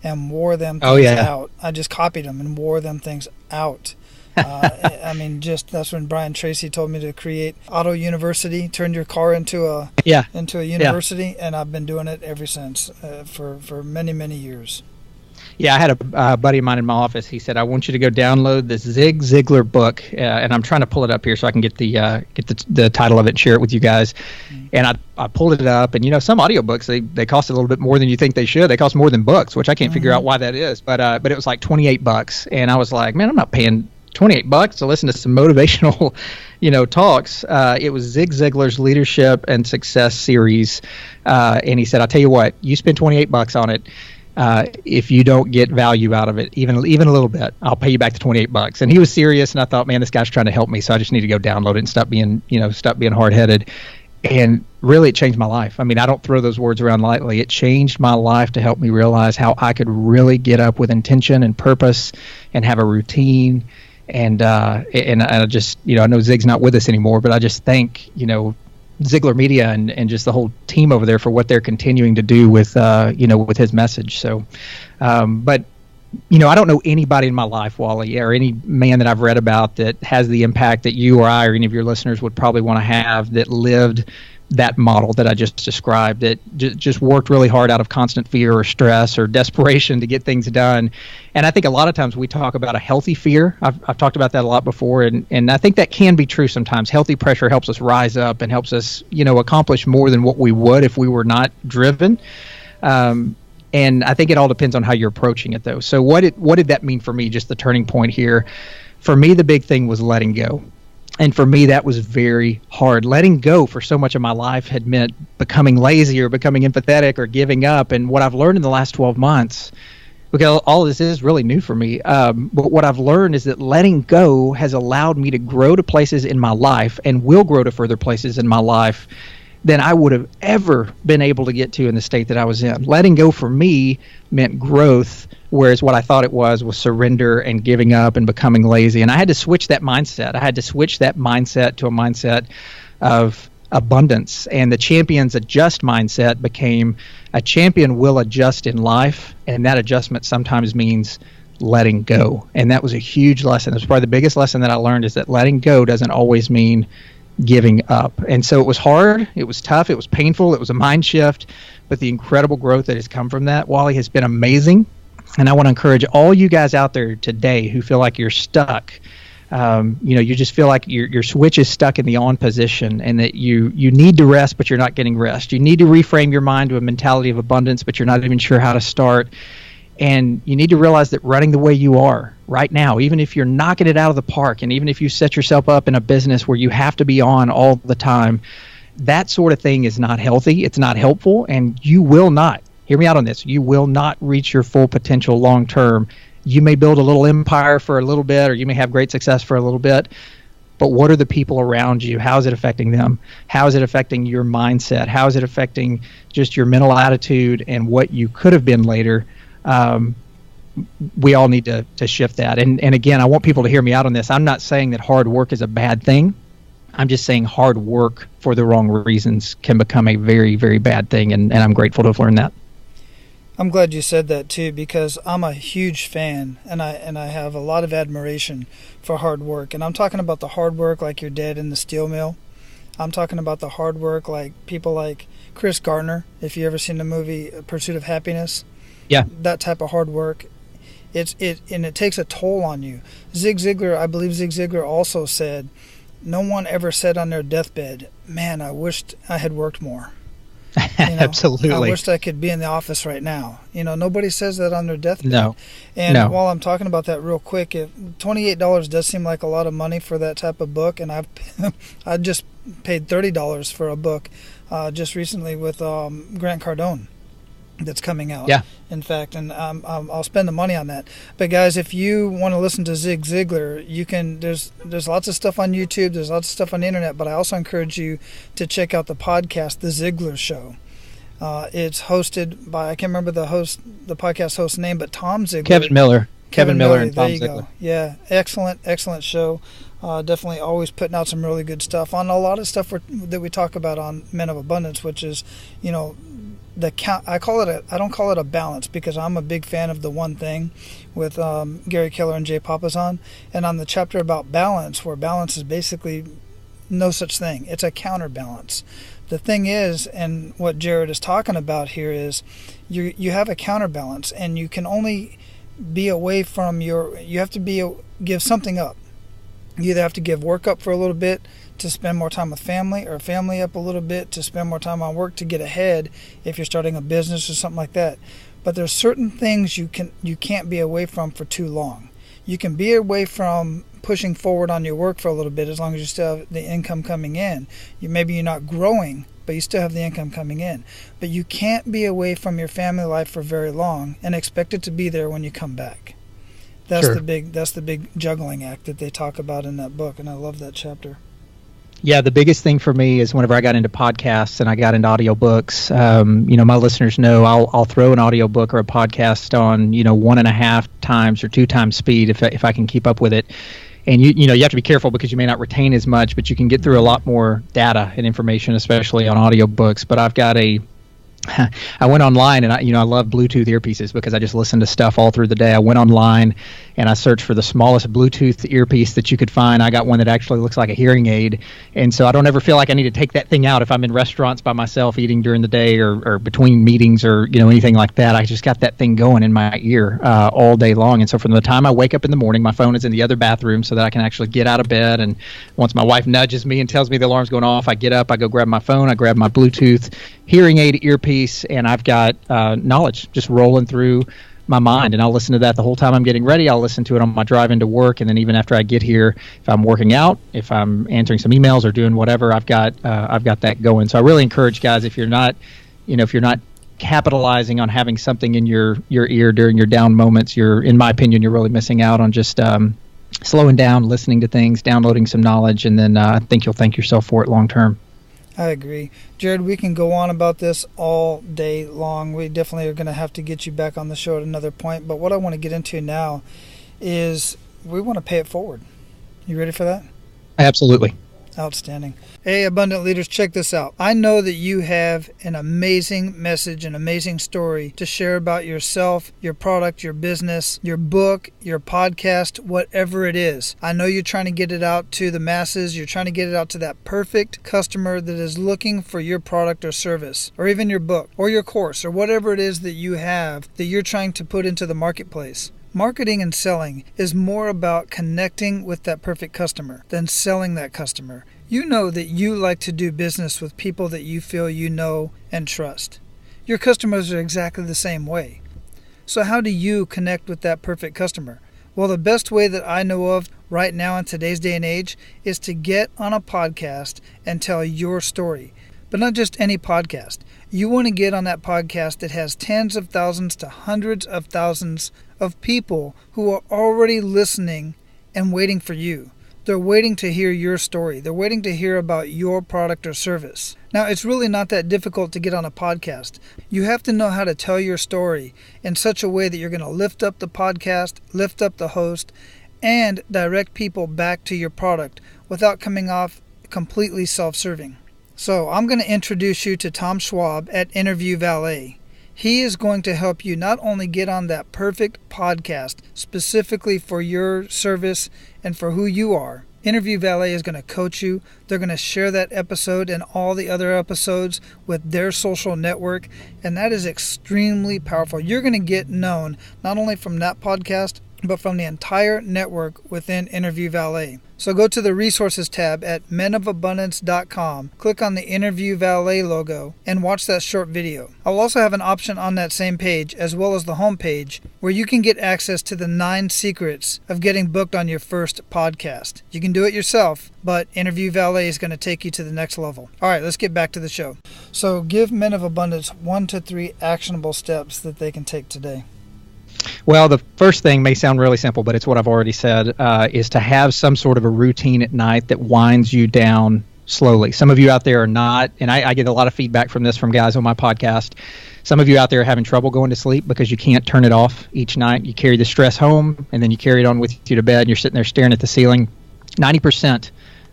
and wore them things out. I just copied them and wore them things out. That's when Brian Tracy told me to create Auto University, turn your car into a university, and I've been doing it ever since for many, many years. Yeah, I had a buddy of mine in my office. He said, I want you to go download this Zig Ziglar book, and I'm trying to pull it up here so I can get the title of it and share it with you guys. Mm-hmm. And I pulled it up, and some audiobooks, they cost a little bit more than you think they should. They cost more than books, which I can't figure out why that is. But it was like $28, and I was like, man, I'm not paying $28 to listen to some motivational, talks. It was Zig Ziglar's Leadership and Success series, and he said, "I'll tell you what, you spend $28 on it. If you don't get value out of it, even a little bit, I'll pay you back the $28." And he was serious, and I thought, man, this guy's trying to help me, so I just need to go download it and stop being hard-headed. And really, it changed my life. I mean, I don't throw those words around lightly. It changed my life to help me realize how I could really get up with intention and purpose and have a routine. And I just, I know Zig's not with us anymore, but I just thank, Ziglar Media and just the whole team over there for what they're continuing to do with, with his message. So, but, I don't know anybody in my life, Wally, or any man that I've read about that has the impact that you or I or any of your listeners would probably want to have, that lived that model that I just described, that just worked really hard out of constant fear or stress or desperation to get things done. And I think a lot of times we talk about a healthy fear. I've talked about that a lot before, and I think that can be true sometimes. Healthy pressure helps us rise up and helps us, accomplish more than what we would if we were not driven. And I think it all depends on how you're approaching it, though. So what did that mean for me, just the turning point here? For me, the big thing was letting go. And for me, that was very hard. Letting go for so much of my life had meant becoming lazy or becoming empathetic or giving up. And what I've learned in the last 12 months, because all of this is really new for me, but what I've learned is that letting go has allowed me to grow to places in my life and will grow to further places in my life than I would have ever been able to get to in the state that I was in. Letting go for me meant growth, whereas what I thought it was surrender and giving up and becoming lazy. And I had to switch that mindset. I had to switch that mindset to a mindset of abundance. And the champion's adjust mindset became a champion will adjust in life, and that adjustment sometimes means letting go. And that was a huge lesson. It was probably the biggest lesson that I learned, is that letting go doesn't always mean giving up. And so it was hard, it was tough, it was painful, it was a mind shift, but the incredible growth that has come from that, Wally, has been amazing. And I want to encourage all you guys out there today who feel like you're stuck, you just feel like your switch is stuck in the on position, and that you need to rest, but you're not getting rest. You need to reframe your mind to a mentality of abundance, but you're not even sure how to start. And you need to realize that running the way you are right now, even if you're knocking it out of the park, and even if you set yourself up in a business where you have to be on all the time, that sort of thing is not healthy. It's not helpful. And you will not, hear me out on this, you will not reach your full potential long term. You may build a little empire for a little bit, or you may have great success for a little bit. But what are the people around you? How is it affecting them? How is it affecting your mindset? How is it affecting just your mental attitude and what you could have been later? We all need to shift that. And again, I want people to hear me out on this. I'm not saying that hard work is a bad thing. I'm just saying hard work for the wrong reasons can become a very, very bad thing. And I'm grateful to have learned that. I'm glad you said that too, because I'm a huge fan, and I have a lot of admiration for hard work. And I'm talking about the hard work like your dad in the steel mill. I'm talking about the hard work like people like Chris Gardner, if you ever seen the movie Pursuit of Happiness. Yeah. That type of hard work. It takes a toll on you. I believe Zig Ziglar also said, no one ever said on their deathbed, man, I wished I had worked more. Absolutely. I wished I could be in the office right now. Nobody says that on their deathbed. No. And while I'm talking about that real quick, $28 does seem like a lot of money for that type of book, and I just paid $30 for a book just recently with Grant Cardone that's coming out. Yeah. In fact, and I'll spend the money on that. But guys, if you want to listen to Zig Ziglar, you can. There's lots of stuff on YouTube. There's lots of stuff on the internet. But I also encourage you to check out the podcast, The Ziglar Show. It's hosted by, I can't remember the podcast host's name, but Tom Ziglar. Kevin Miller and Tom there you Ziglar. Go. Yeah, excellent show. Definitely always putting out some really good stuff on a lot of stuff that we talk about on Men of Abundance, which is, the count. I don't call it a balance, because I'm a big fan of the one thing with Gary Keller and Jay Papasan, and on the chapter about balance, where balance is basically no such thing. It's a counterbalance. The thing is, and what Jarrod is talking about here is, you have a counterbalance, and you can only be away from you have to give something up. You either have to give work up for a little bit to spend more time with family, or family up a little bit to spend more time on work to get ahead if you're starting a business or something like that. But there's certain things you can't be away from for too long. You can be away from pushing forward on your work for a little bit, as long as you still have the income coming in. Maybe you're not growing, but you still have the income coming in. But you can't be away from your family life for very long and expect it to be there when you come back. That's Sure. the big juggling act that they talk about in that book, and I love that chapter. Yeah, the biggest thing for me is whenever I got into podcasts and I got into audiobooks, my listeners know I'll throw an audiobook or a podcast on, 1.5 times or 2 times speed if I can keep up with it. And you have to be careful, because you may not retain as much, but you can get through a lot more data and information, especially on audiobooks. But I've got a I went online and I love Bluetooth earpieces because I just listen to stuff all through the day. I went online and I searched for the smallest Bluetooth earpiece that you could find. I got one that actually looks like a hearing aid. And so I don't ever feel like I need to take that thing out if I'm in restaurants by myself eating during the day or between meetings or, anything like that. I just got that thing going in my ear all day long. And so from the time I wake up in the morning, my phone is in the other bathroom so that I can actually get out of bed. And once my wife nudges me and tells me the alarm's going off, I get up, I go grab my phone, I grab my Bluetooth hearing aid earpiece, and I've got knowledge just rolling through my mind, and I'll listen to that the whole time I'm getting ready. I'll listen to it on my drive into work, and then even after I get here, if I'm working out, if I'm answering some emails or doing whatever, I've got that going. So I really encourage guys, if you're not capitalizing on having something in your ear during your down moments, in my opinion, you're really missing out on just slowing down, listening to things, downloading some knowledge, and then I think you'll thank yourself for it long term. I agree. Jarrod, we can go on about this all day long. We definitely are going to have to get you back on the show at another point. But what I want to get into now is we want to pay it forward. You ready for that? Absolutely. Outstanding. Hey, Abundant Leaders, check this out. I know that you have an amazing message, an amazing story to share about yourself, your product, your business, your book, your podcast, whatever it is. I know you're trying to get it out to the masses. You're trying to get it out to that perfect customer that is looking for your product or service, or even your book, or your course, or whatever it is that you have that you're trying to put into the marketplace. Marketing and selling is more about connecting with that perfect customer than selling that customer. You know that you like to do business with people that you feel you know and trust. Your customers are exactly the same way. So how do you connect with that perfect customer? Well, the best way that I know of right now in today's day and age is to get on a podcast and tell your story. But not just any podcast. You want to get on that podcast that has tens of thousands to hundreds of thousands of people who are already listening and waiting for you. They're waiting to hear your story. They're waiting to hear about your product or service. Now, it's really not that difficult to get on a podcast. You have to know how to tell your story in such a way that you're going to lift up the podcast, lift up the host, and direct people back to your product without coming off completely self-serving. So I'm going to introduce you to Tom Schwab at Interview Valet. He is going to help you not only get on that perfect podcast specifically for your service and for who you are. Interview Valet is going to coach you. They're going to share that episode and all the other episodes with their social network, and that is extremely powerful. You're going to get known not only from that podcast, but from the entire network within Interview Valet. So go to the resources tab at menofabundance.com, click on the Interview Valet logo, and watch that short video. I'll also have an option on that same page, as well as the home page, where you can get access to the 9 secrets of getting booked on your first podcast. You can do it yourself, but Interview Valet is going to take you to the next level. All right, let's get back to the show. So give Men of Abundance 1 to 3 actionable steps that they can take today. Well, the first thing may sound really simple, but it's what I've already said, is to have some sort of a routine at night that winds you down slowly. Some of you out there are not, and I get a lot of feedback from this from guys on my podcast. Some of you out there are having trouble going to sleep because you can't turn it off each night. You carry the stress home, and then you carry it on with you to bed, and you're sitting there staring at the ceiling. 90%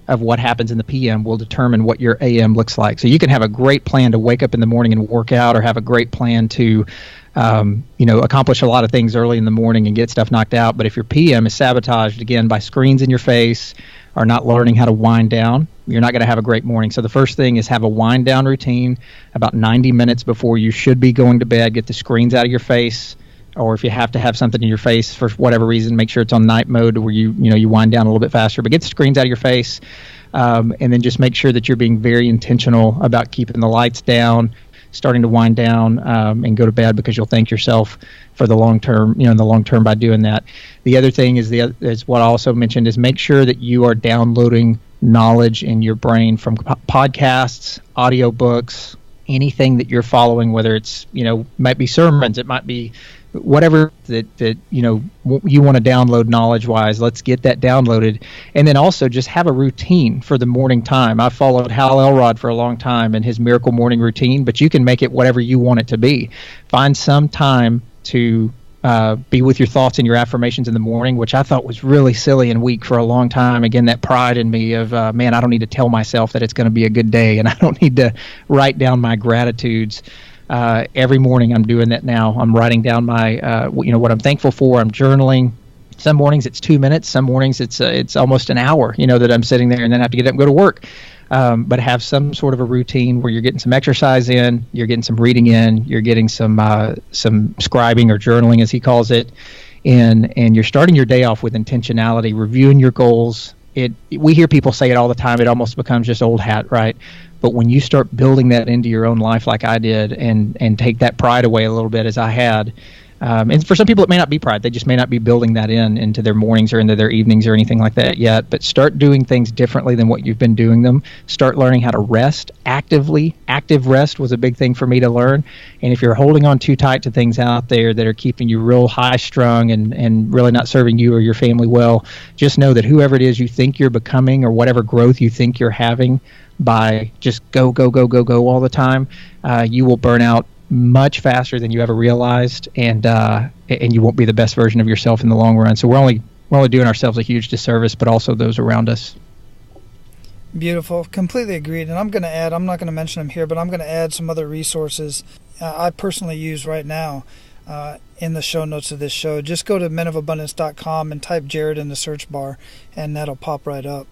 of what happens in the PM will determine what your AM looks like. So you can have a great plan to wake up in the morning and work out, or have a great plan to accomplish a lot of things early in the morning and get stuff knocked out. But if your PM is sabotaged, again, by screens in your face or not learning how to wind down, you're not going to have a great morning. So the first thing is have a wind down routine about 90 minutes before you should be going to bed. Get the screens out of your face, or if you have to have something in your face for whatever reason, make sure it's on night mode where you wind down a little bit faster. But get the screens out of your face, and then just make sure that you're being very intentional about keeping the lights down, starting to wind down, and go to bed, because you'll thank yourself for the long term, in the long term by doing that. The other thing is what I also mentioned is make sure that you are downloading knowledge in your brain from podcasts, audiobooks, anything that you're following, whether it's, might be sermons, it might be whatever that you want to download knowledge wise. Let's get that downloaded, and then also just have a routine for the morning time. I followed Hal Elrod for a long time and his miracle morning routine, but you can make it whatever you want it to be. Find some time to be with your thoughts and your affirmations in the morning, which I thought was really silly and weak for a long time. Again, that pride in me of I don't need to tell myself that it's going to be a good day, and I don't need to write down my gratitudes. Every morning I'm doing that now. I'm writing down my, what I'm thankful for. I'm journaling. Some mornings it's 2 minutes. Some mornings it's almost an hour, that I'm sitting there and then I have to get up and go to work. But have some sort of a routine where you're getting some exercise in, you're getting some reading in, you're getting some scribing or journaling, as he calls it, and you're starting your day off with intentionality, reviewing your goals. We hear people say it all the time. It almost becomes just old hat, right? But when you start building that into your own life like I did and take that pride away a little bit as I had, and for some people it may not be pride. They just may not be building that into their mornings or into their evenings or anything like that yet. But start doing things differently than what you've been doing them. Start learning how to rest actively. Active rest was a big thing for me to learn. And if you're holding on too tight to things out there that are keeping you real high strung and really not serving you or your family well, just know that whoever it is you think you're becoming or whatever growth you think you're having by just go all the time, you will burn out much faster than you ever realized, and you won't be the best version of yourself in the long run. So we're only doing ourselves a huge disservice, but also those around us. Beautiful. Completely agreed. And I'm going to add, I'm not going to mention them here, but I'm going to add some other resources I personally use right now in the show notes of this show. Just go to menofabundance.com and type Jarrod in the search bar, and that'll pop right up.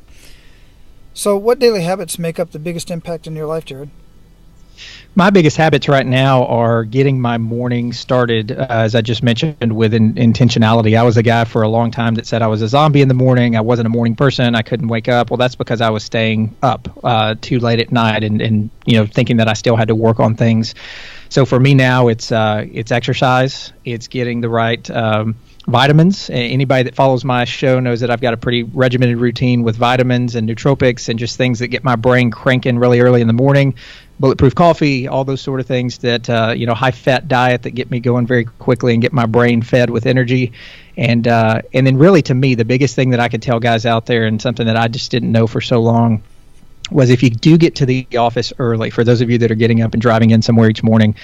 So what daily habits make up the biggest impact in your life, Jarrod? My biggest habits right now are getting my morning started, as I just mentioned, with intentionality. I was a guy for a long time that said I was a zombie in the morning. I wasn't a morning person. I couldn't wake up. Well, that's because I was staying up too late at night and thinking that I still had to work on things. So for me now, it's exercise. It's getting the right vitamins. Anybody that follows my show knows that I've got a pretty regimented routine with vitamins and nootropics and just things that get my brain cranking really early in the morning. Bulletproof coffee, all those sort of things that, high-fat diet that get me going very quickly and get my brain fed with energy. And then really, to me, the biggest thing that I could tell guys out there, and something that I just didn't know for so long, was if you do get to the office early, for those of you that are getting up and driving in somewhere each morning,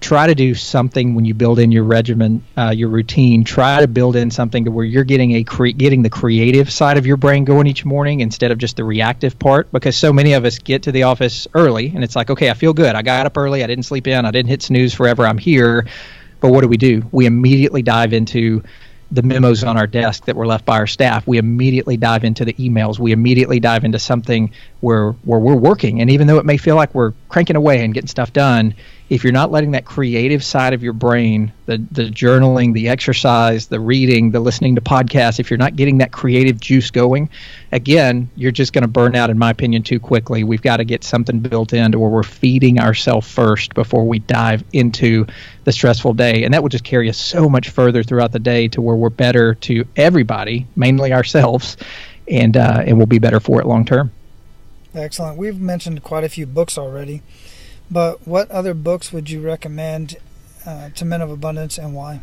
try to do something when you build in your regimen, your routine. Try to build in something to where you're getting the creative side of your brain going each morning instead of just the reactive part. Because so many of us get to the office early, and it's like, okay, I feel good. I got up early. I didn't sleep in. I didn't hit snooze forever. I'm here. But what do? We immediately dive into the memos on our desk that were left by our staff. We immediately dive into the emails. We immediately dive into something where we're working. And even though it may feel like we're cranking away and getting stuff done, if you're not letting that creative side of your brain, the journaling, the exercise, the reading, the listening to podcasts, if you're not getting that creative juice going, again, you're just going to burn out, in my opinion, too quickly. We've got to get something built in to where we're feeding ourselves first before we dive into the stressful day. And that will just carry us so much further throughout the day to where we're better to everybody, mainly ourselves, and we'll be better for it long term. Excellent. We've mentioned quite a few books already, but what other books would you recommend to Men of Abundance, and why?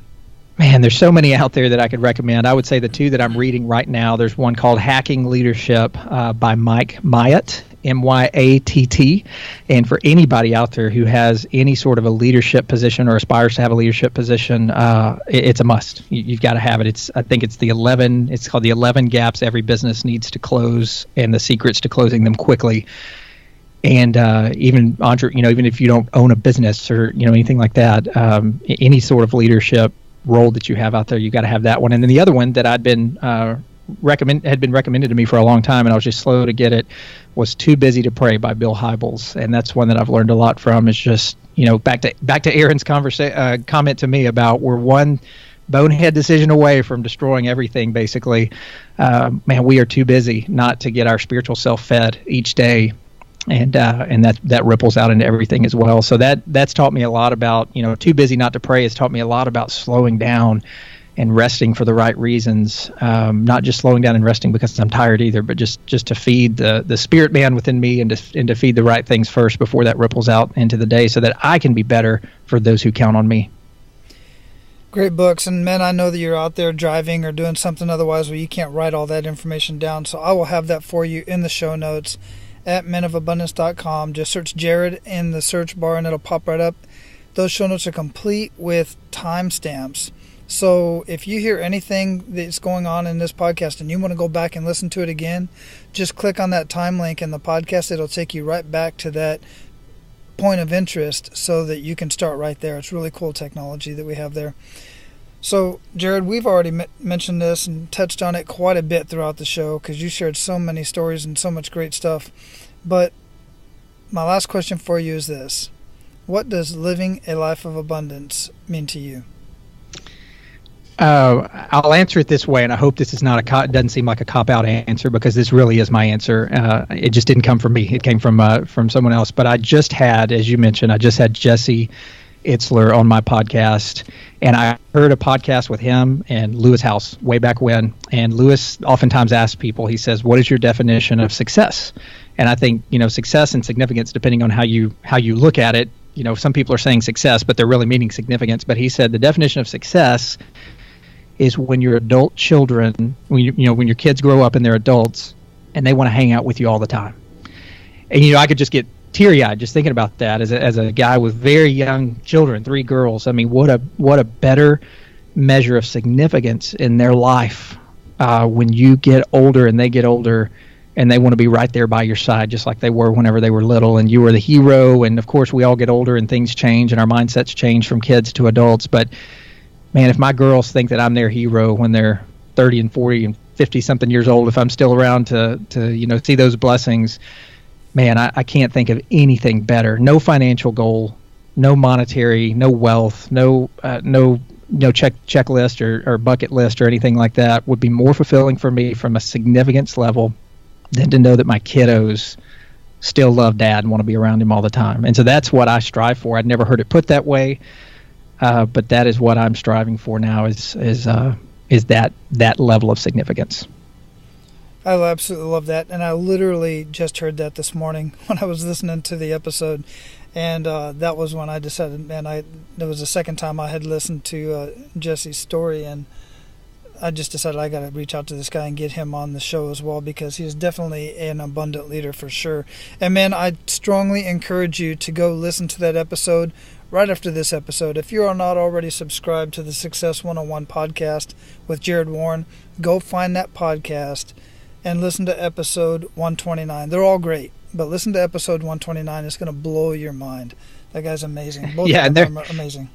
Man, there's so many out there that I could recommend. I would say the two that I'm reading right now, there's one called Hacking Leadership by Mike Myatt, Myatt. And for anybody out there who has any sort of a leadership position or aspires to have a leadership position, it's a must. You've got to have it. I think it's called the 11 Gaps Every Business Needs to Close and the Secrets to Closing Them Quickly. And even if you don't own a business or anything like that, any sort of leadership role that you have out there, you got to have that one. And then the other one that had been recommended to me for a long time, and I was just slow to get it, was Too Busy to Pray by Bill Hybels. And that's one that I've learned a lot from. Is just back to Aaron's comment to me about we're one bonehead decision away from destroying everything. Basically, man, we are too busy not to get our spiritual self fed each day. And that ripples out into everything as well. So that's taught me a lot about, too busy not to pray has taught me a lot about slowing down and resting for the right reasons. Not just slowing down and resting because I'm tired either, but just to feed the spirit man within me and to feed the right things first before that ripples out into the day so that I can be better for those who count on me. Great books. And men, I know that you're out there driving or doing something otherwise where you can't write all that information down. So I will have that for you in the show notes at menofabundance.com. Just search Jarrod in the search bar and it'll pop right up. Those show notes are complete with timestamps. So if you hear anything that's going on in this podcast and you want to go back and listen to it again, just click on that time link in the podcast. It'll take you right back to that point of interest so that you can start right there. It's really cool technology that we have there. So, Jarrod, we've already mentioned this and touched on it quite a bit throughout the show because you shared so many stories and so much great stuff. But my last question for you is this. What does living a life of abundance mean to you? I'll answer it this way, and I hope this is not it doesn't seem like a cop-out answer because this really is my answer. It just didn't come from me. It came from someone else. But I just had, as you mentioned, Jesse Itzler on my podcast, and I heard a podcast with him and Lewis House way back when. And Lewis oftentimes asks people, he says, "What is your definition of success?" And I think, success and significance, depending on how you look at it, some people are saying success, but they're really meaning significance. But he said the definition of success is when your adult children, when your kids grow up and they're adults and they want to hang out with you all the time. And I could just get teary-eyed just thinking about that as a guy with very young children, 3 girls. I mean, what a better measure of significance in their life when you get older and they get older and they want to be right there by your side just like they were whenever they were little and you were the hero. And of course we all get older and things change and our mindsets change from kids to adults, but man, if my girls think that I'm their hero when they're 30 and 40 and 50 something years old, if I'm still around to see those blessings, man, I can't think of anything better. No financial goal, no monetary, no wealth, no checklist or bucket list or anything like that would be more fulfilling for me from a significance level than to know that my kiddos still love Dad and want to be around him all the time. And so that's what I strive for. I'd never heard it put that way. But that is what I'm striving for now is that level of significance. I absolutely love that. And I literally just heard that this morning when I was listening to the episode. And that was when I decided, man, there was the second time I had listened to Jesse's story. And I just decided I got to reach out to this guy and get him on the show as well because he's definitely an abundant leader for sure. And man, I strongly encourage you to go listen to that episode right after this episode. If you are not already subscribed to the Success 101 podcast with Jarrod Warren, go find that podcast and listen to episode 129. They're all great, but listen to episode 129. It's going to blow your mind. That guy's amazing. Both of them are amazing.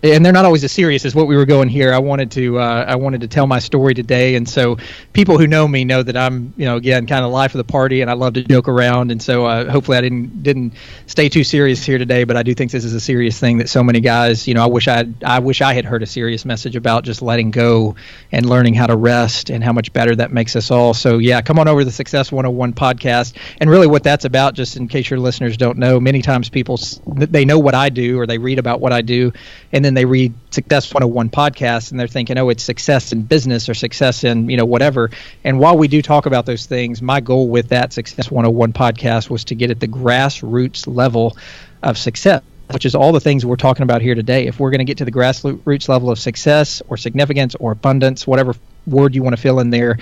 And they're not always as serious as what we were going here. I wanted to tell my story today, and so people who know me know that I'm, again, kind of life of the party, and I love to joke around. And so hopefully I didn't stay too serious here today, but I do think this is a serious thing that so many guys, I wish I had heard a serious message about just letting go and learning how to rest and how much better that makes us all. So yeah, come on over to the Success 101 podcast, and really what that's about, just in case your listeners don't know, many times people they know what I do or they read about what I do, and then they read Success 101 podcast and they're thinking, oh, it's success in business or success in, whatever. And while we do talk about those things, my goal with that Success 101 podcast was to get at the grassroots level of success, which is all the things we're talking about here today. If we're going to get to the grassroots level of success or significance or abundance, whatever word you want to fill in there,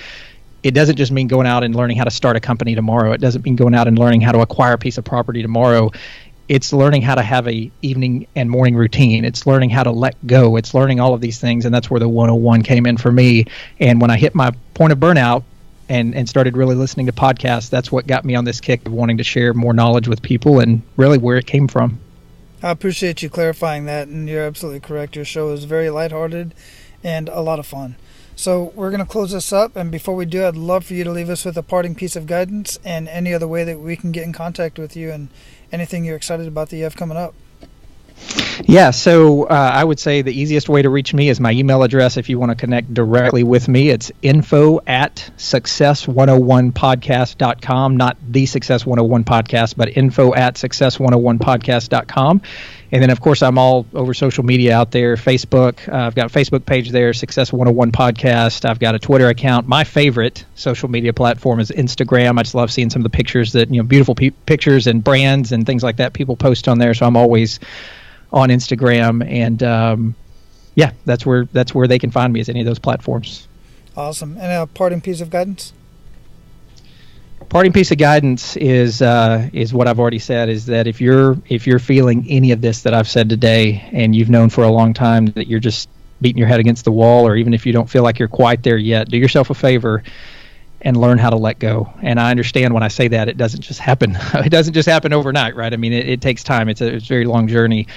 it doesn't just mean going out and learning how to start a company tomorrow. It doesn't mean going out and learning how to acquire a piece of property tomorrow. It's learning how to have a evening and morning routine. It's learning how to let go. It's learning all of these things, and that's where the 101 came in for me. And when I hit my point of burnout and started really listening to podcasts, that's what got me on this kick of wanting to share more knowledge with people and really where it came from. I appreciate you clarifying that, and you're absolutely correct. Your show is very lighthearted and a lot of fun. So we're going to close this up, and before we do, I'd love for you to leave us with a parting piece of guidance and any other way that we can get in contact with you and anything you're excited about that you have coming up. Yeah, so I would say the easiest way to reach me is my email address if you want to connect directly with me. It's info@success101podcast.com, not the Success 101 podcast, but info@success101podcast.com. And then, of course, I'm all over social media out there, Facebook. I've got a Facebook page there, Success 101 Podcast. I've got a Twitter account. My favorite social media platform is Instagram. I just love seeing some of the pictures that, beautiful pictures and brands and things like that people post on there. So I'm always on Instagram. And, that's where they can find me, is any of those platforms. Awesome. And a parting piece of guidance? Parting piece of guidance is what I've already said, is that if you're feeling any of this that I've said today, and you've known for a long time that you're just beating your head against the wall, or even if you don't feel like you're quite there yet, do yourself a favor and learn how to let go. And I understand when I say that, it doesn't just happen. It doesn't just happen overnight, right? I mean, it takes time. It's a very long journey.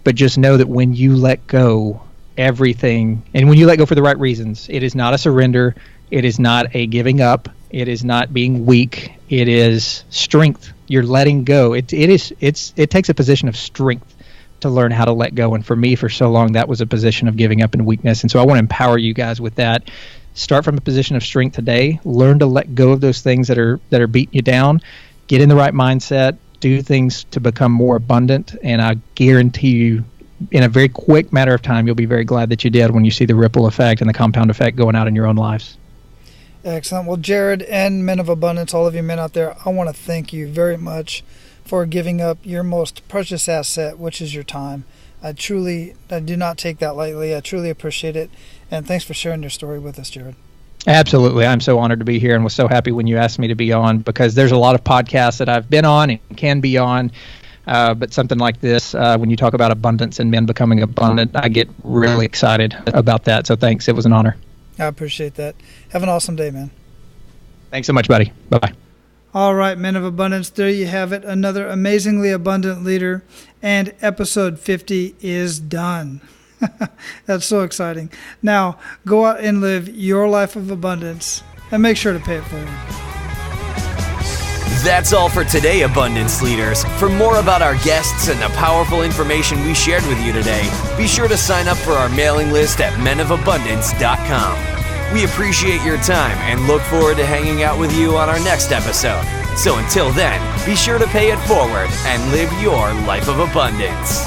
But just know that when you let go everything, and when you let go for the right reasons, it is not a surrender. It is not a giving up. It is not being weak. It is strength. You're letting go. It takes a position of strength to learn how to let go. And for me, for so long, that was a position of giving up and weakness. And so I want to empower you guys with that. Start from a position of strength today. Learn to let go of those things that are beating you down. Get in the right mindset. Do things to become more abundant. And I guarantee you, in a very quick matter of time, you'll be very glad that you did when you see the ripple effect and the compound effect going out in your own lives. Excellent. Well, Jarrod and Men of Abundance, all of you men out there, I want to thank you very much for giving up your most precious asset, which is your time. I do not take that lightly. I truly appreciate it. And thanks for sharing your story with us, Jarrod. Absolutely. I'm so honored to be here and was so happy when you asked me to be on, because there's a lot of podcasts that I've been on and can be on. But something like this, when you talk about abundance and men becoming abundant, I get really excited about that. So thanks. It was an honor. I appreciate that. Have an awesome day, man. Thanks so much, buddy. Bye-bye. All right, Men of Abundance, there you have it. Another amazingly abundant leader. And episode 50 is done. That's so exciting. Now, go out and live your life of abundance and make sure to pay it forward. That's all for today, Abundance Leaders. For more about our guests and the powerful information we shared with you today, be sure to sign up for our mailing list at menofabundance.com. We appreciate your time and look forward to hanging out with you on our next episode. So until then, be sure to pay it forward and live your life of abundance.